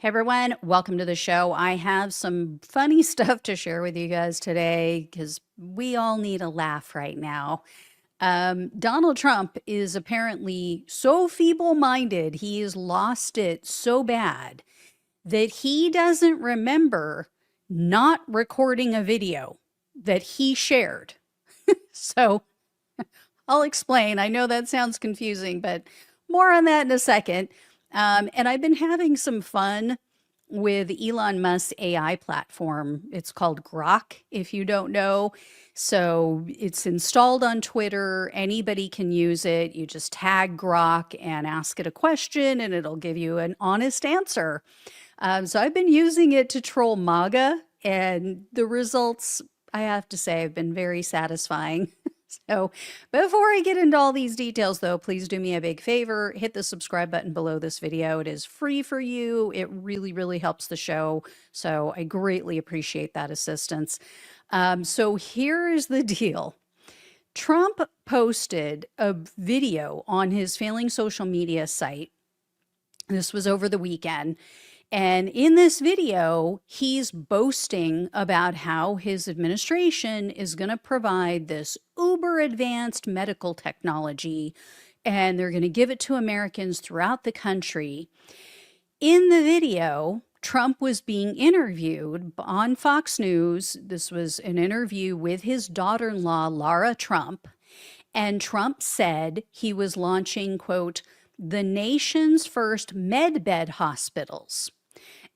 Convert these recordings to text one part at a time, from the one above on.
Hey everyone, welcome to the show. I have some funny stuff to share with you guys today because we all need a laugh right now. Donald Trump is apparently so feeble-minded, he has lost it so bad that he doesn't remember not recording a video that he shared. So I'll explain. I know that sounds confusing, but more on that in a second. And I've been having some fun with Elon Musk's AI platform. It's called Grok, if you don't know. So it's installed on Twitter. Anybody can use it. You just tag Grok and ask it a question, and it'll give you an honest answer. So I've been using it to troll MAGA, and the results, I have to say, have been very satisfying. So before I get into all these details, though, please do me a big favor. Hit the subscribe button below this video. It is free for you. It really, really helps the show. So I greatly appreciate that assistance. So here is the deal. Trump posted a video on his failing social media site. This was over the weekend. And in this video, he's boasting about how his administration is going to provide this uber advanced medical technology, and they're going to give it to Americans throughout the country. In the video, Trump was being interviewed on Fox News. This was an interview with his daughter-in-law, Lara Trump. And Trump said he was launching, quote, the nation's first medbed hospitals.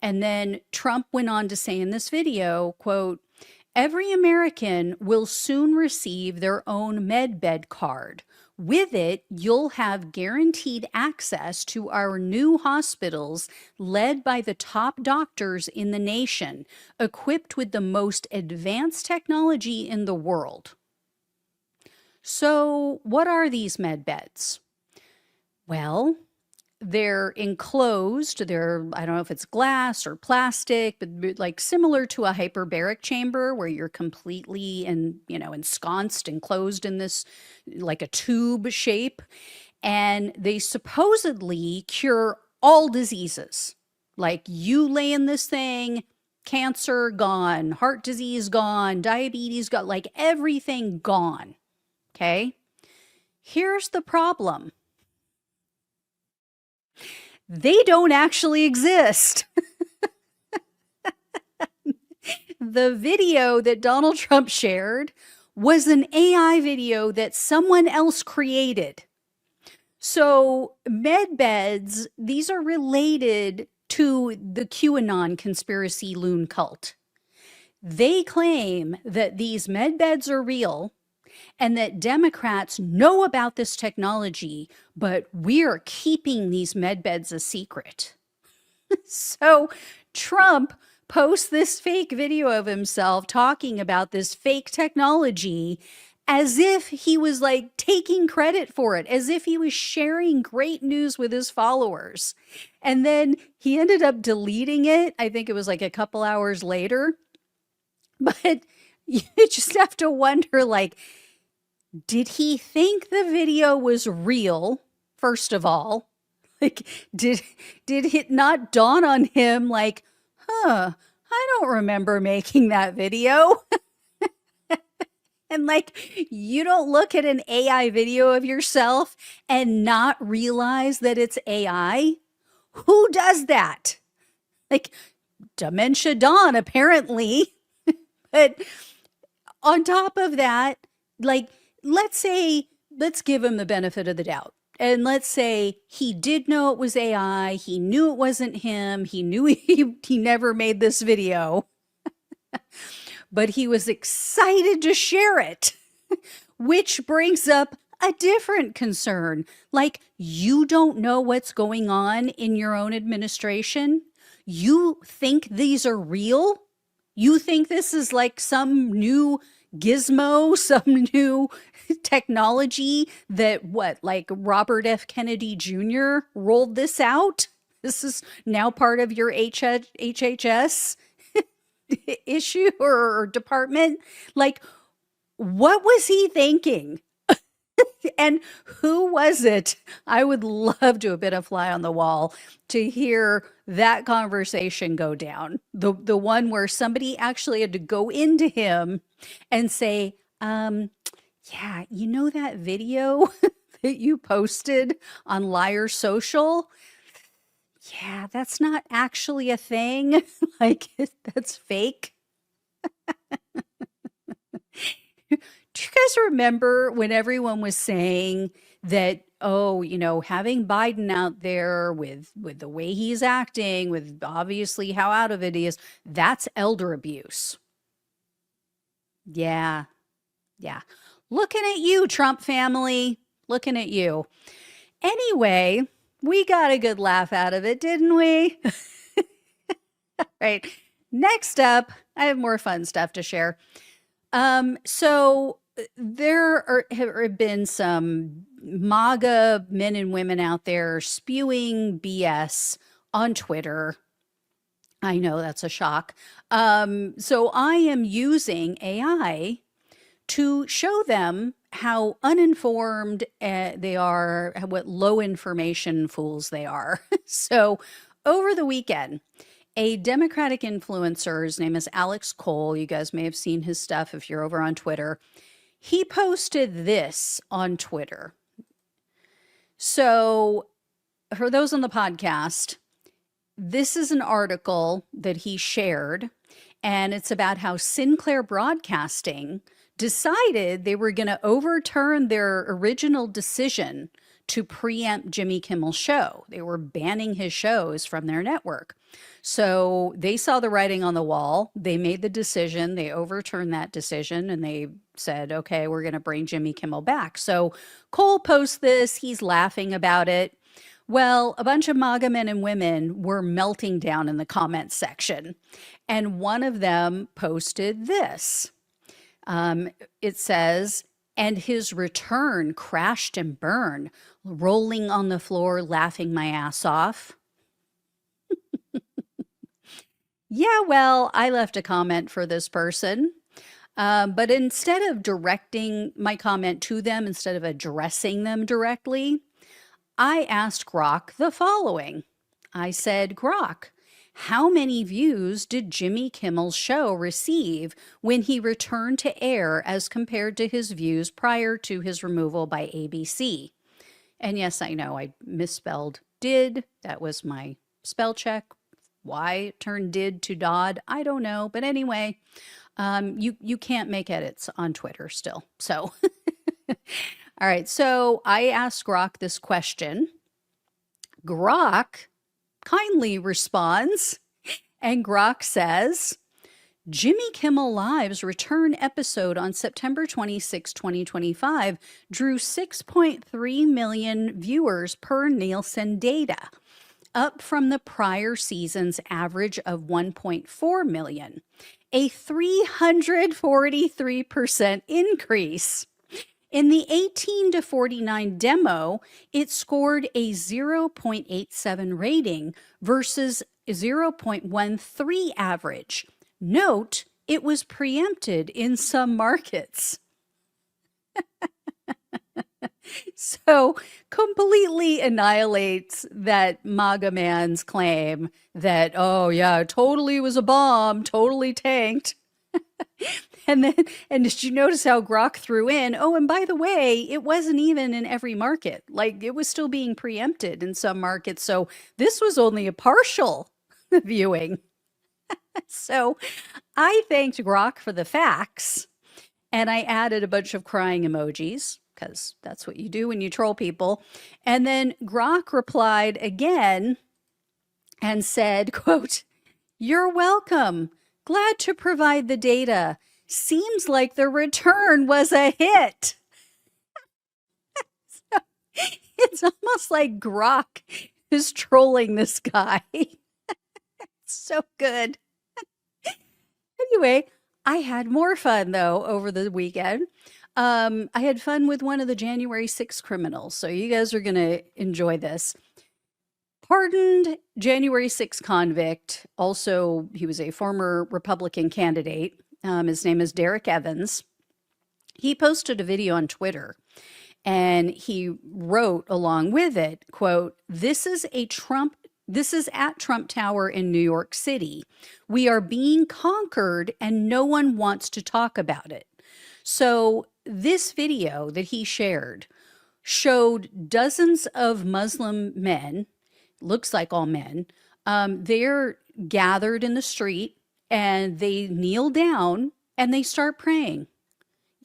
And then Trump went on to say in this video, quote, every American will soon receive their own medbed card. With it, you'll have guaranteed access to our new hospitals led by the top doctors in the nation, equipped with the most advanced technology in the world. So what are these medbeds? Well, they're enclosed. I don't know if it's glass or plastic, but like similar to a hyperbaric chamber where you're completely ensconced, enclosed in this like a tube shape. And they supposedly cure all diseases. Like you lay in this thing, cancer gone, heart disease gone, diabetes gone, like everything gone. Okay. Here's the problem. They don't actually exist. The video that Donald Trump shared was an AI video that someone else created. So med beds, these are related to the QAnon conspiracy loon cult. They claim that these med beds are real and that Democrats know about this technology, but we're keeping these med beds a secret. So Trump posts this fake video of himself talking about this fake technology as if he was like taking credit for it, as if he was sharing great news with his followers. And then he ended up deleting it. I think it was like a couple hours later. But you just have to wonder, like, did he think the video was real, first of all? Like, did it not dawn on him, like, I don't remember making that video? And like, you don't look at an AI video of yourself and not realize that it's AI? Who does that? Like, Dementia Dawn, apparently. But on top of that, like, let's give him the benefit of the doubt. And let's say he did know it was AI. He knew it wasn't him. He knew he never made this video. But he was excited to share it, which brings up a different concern. Like, you don't know what's going on in your own administration. You think these are real? You think this is like some new gizmo, some new technology that like Robert F. Kennedy Jr. rolled this out? This is now part of your HHS issue or department? Like, what was he thinking? And who was it? I would love to have been a fly on the wall to hear that conversation go down. The one where somebody actually had to go into him and say, yeah, you know that video that you posted on Liar Social? Yeah, that's not actually a thing. Like, that's fake. Do you guys remember when everyone was saying that, oh, having Biden out there with the way he's acting, with obviously how out of it he is, that's elder abuse. Yeah, yeah. Looking at you, Trump family. Looking at you. Anyway, we got a good laugh out of it, didn't we? Right. Next up, I have more fun stuff to share. So there have been some MAGA men and women out there spewing BS on Twitter. I know that's a shock. So I am using AI to show them how uninformed they are, what low information fools they are. So over the weekend, a Democratic influencer, his name is Alex Cole. You guys may have seen his stuff if you're over on Twitter. He posted this on Twitter. So for those on the podcast, this is an article that he shared, and it's about how Sinclair Broadcasting decided they were going to overturn their original decision to preempt Jimmy Kimmel's show. They were banning his shows from their network. So they saw the writing on the wall. They made the decision. They overturned that decision and they said, okay, we're going to bring Jimmy Kimmel back. So Cole posts this. He's laughing about it. Well, a bunch of MAGA men and women were melting down in the comments section. And one of them posted this. It says, and his return crashed and burned, rolling on the floor, laughing my ass off. Yeah, well, I left a comment for this person. But instead of directing my comment to them, instead of addressing them directly, I asked Grok the following. I said, Grok, how many views did Jimmy Kimmel's show receive when he returned to air as compared to his views prior to his removal by ABC? And yes, I know I misspelled did. That was my spell check. Why it turned did to Dodd, I don't know. But anyway, you can't make edits on Twitter still. So, all right. So I asked Grok this question. Grok kindly responds, and Grok says, Jimmy Kimmel Live's return episode on September 26, 2025 drew 6.3 million viewers per Nielsen data, up from the prior season's average of 1.4 million, a 343% increase. In the 18 to 49 demo, it scored a 0.87 rating versus 0.13 average. Note, it was preempted in some markets. So completely annihilates that MAGA man's claim that, oh yeah, totally was a bomb, totally tanked. And did you notice how Grok threw in, oh, and by the way, it wasn't even in every market. Like it was still being preempted in some markets. So this was only a partial viewing. So I thanked Grok for the facts and I added a bunch of crying emojis because that's what you do when you troll people. And then Grok replied again and said, quote, "You're welcome. Glad to provide the data. Seems like the return was a hit." So, it's almost like Grok is trolling this guy. So good. Anyway, I had more fun though over the weekend. I had fun with one of the January 6th criminals. So you guys are going to enjoy this. Pardoned January 6th convict. Also, he was a former Republican candidate. His name is Derek Evans. He posted a video on Twitter And he wrote along with it, quote, this is at Trump Tower in New York City. We are being conquered and no one wants to talk about it. So this video that he shared showed dozens of Muslim men, looks like all men, they're gathered in the street and they kneel down and they start praying.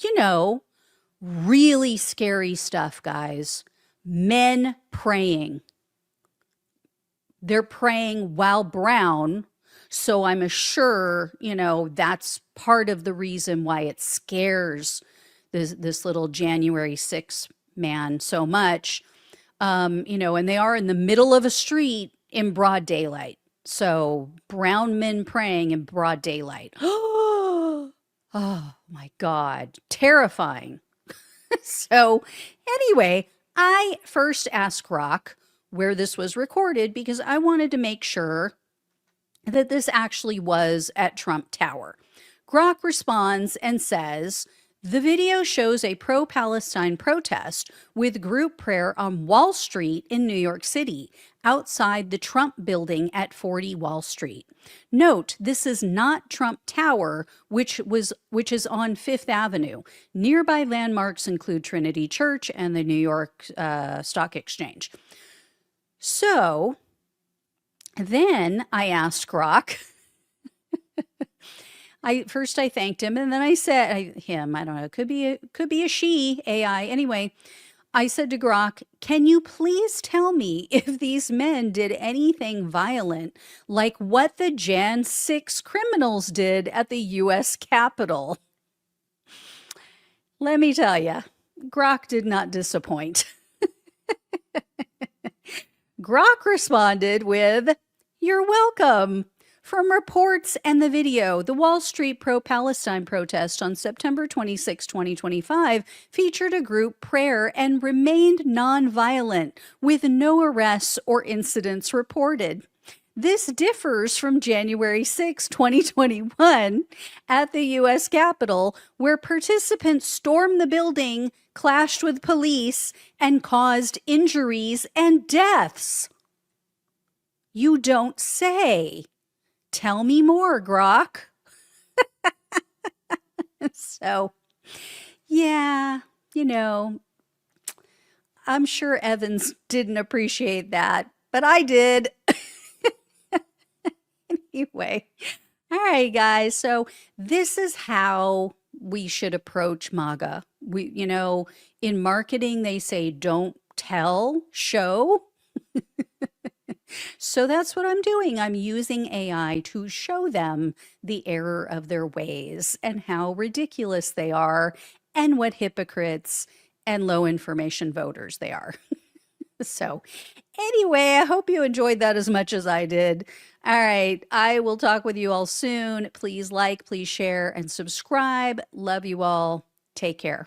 You know, really scary stuff, guys. Men praying. They're praying while brown. So I'm sure, you know, that's part of the reason why it scares this little January 6th man so much. You know, and they are in the middle of a street in broad daylight. So brown men praying in broad daylight. Oh my God, terrifying. So anyway, I first asked Grok where this was recorded because I wanted to make sure that this actually was at Trump Tower. Grok responds and says, the video shows a pro-Palestine protest with group prayer on Wall Street in New York City, outside the Trump building at 40 Wall Street. Note, this is not Trump Tower, which is on Fifth Avenue. Nearby landmarks include Trinity Church and the New York Stock Exchange. So then I asked Grok. First I thanked him, and then I said, I don't know, could be a she, AI. Anyway, I said to Grok, can you please tell me if these men did anything violent, like what the Jan 6 criminals did at the U.S. Capitol? Let me tell you, Grok did not disappoint. Grok responded with, you're welcome. From reports and the video, the Wall Street pro-Palestine protest on September 26, 2025 featured a group prayer and remained nonviolent, with no arrests or incidents reported. This differs from January 6, 2021 at the U.S. Capitol, where participants stormed the building, clashed with police, and caused injuries and deaths. You don't say. Tell me more, Grok. So, yeah, you know, I'm sure Evans didn't appreciate that, but I did. Anyway, all right, guys. So this is how we should approach MAGA. You know, in marketing, they say, don't tell, show. So that's what I'm doing. I'm using AI to show them the error of their ways and how ridiculous they are and what hypocrites and low information voters they are. So anyway, I hope you enjoyed that as much as I did. All right, I will talk with you all soon. Please like, please share, and subscribe. Love you all. Take care.